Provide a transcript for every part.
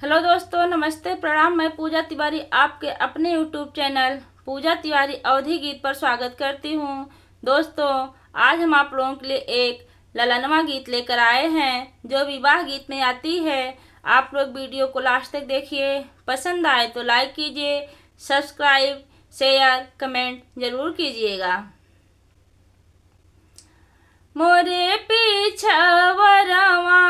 Hello दोस्तों, नमस्ते, प्रणाम। मैं पूजा तिवारी आपके अपने यूट्यूब चैनल पूजा तिवारी अवधी गीत पर स्वागत करती हूँ। दोस्तों, आज हम आप लोगों के लिए एक ललनवा गीत लेकर आए हैं जो विवाह गीत में आती है। आप लोग वीडियो को लास्ट तक देखिए। पसंद आए तो लाइक कीजिए, सब्सक्राइब, शेयर, कमेंट जरूर कीजिएगा। मोरे पीछवरवा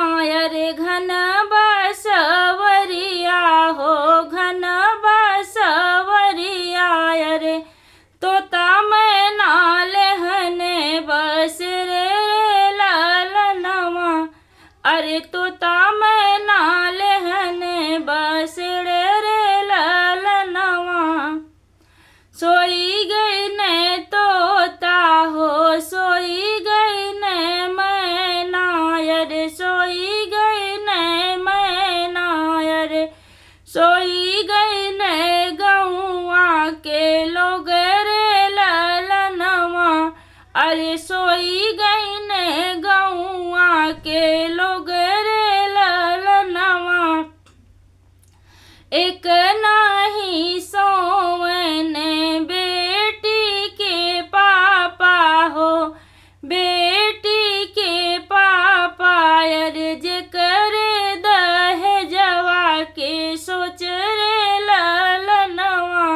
रे घन बसवरिया हो, घन बसवरिया रे तोता मैं नाले हने बस रे ललनवा। अरे तोता मैं नाले हने बस रे ललनवा। सोई गई ने तोता हो, सोई गई ने मैना रे, सोई गई ने मैना रे, सोई गई ने गौआ के लोग रे ललनवा। अरे सोई गई ने गौआ के लोग रे ललनवा। एक नाही सोवने बेटी के पापा हो, बेटी के पापा अरे जे करे दहेजवा के सोच रे ललनवा।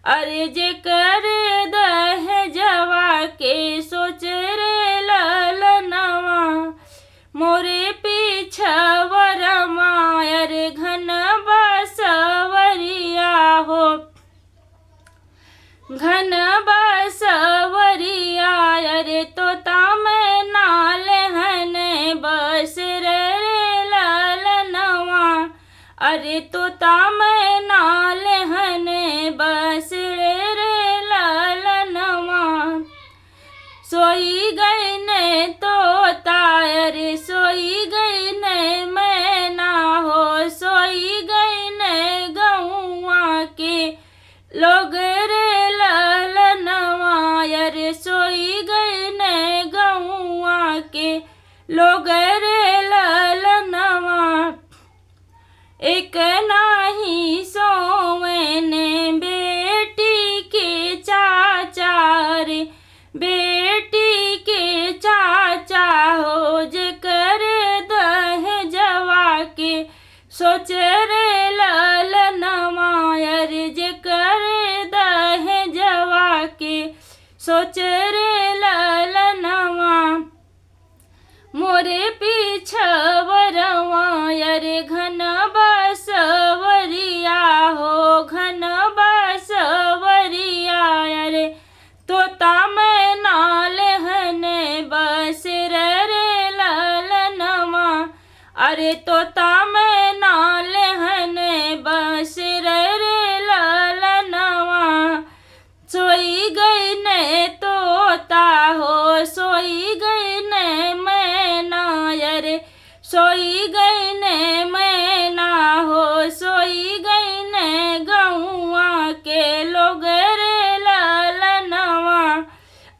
अरे जे करे दहेजवा के सोच रे ललनवा। मोरे पीछवरमा रे घन बसवरिया हो, घन बसवरिया रे तोता मैं नाले हने बस रे ललनवा। अरे तोता मैं नाले हने बस रे ललनवा। सोई गई ने तोता अरे सोई गई ने मैना हो, सोई गई ने गौआ के लोग रे ललनवा। अरे सोई गई ने गौआ के लोग रे ललनवा। एक नाही सोवने बेटी के चाचा रे, बेटी के चाचा हो जे करे दहेजवा के सोच रे ललनवा। अरे जे करे दहेजवा के सोच रे ललनवा। मोरे पीछवरवा रे घन बसवरिया हो, घन बसवरिया रे तोता मैं नाले हने बस रे ललनवा। अरे तोता मैं नाले हने बस रे ललनवा। सोई गई ने तोता हो, सोई गई ने मैना रे, सोई गई ने मैना हो, सोई गई ने गौआ के लोग रे ललनवा।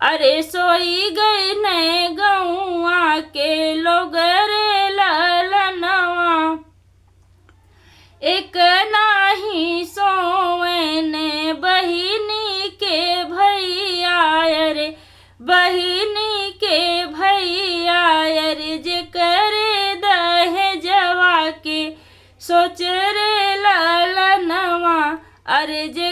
अरे सोई गई ने गौआ के लोग रे ललनवा। एक नाही सोवने बहिनी के भैया रे, बहिनी के भैया रे जे करे दहेजवा के सोच रे ललनवा। अरे जे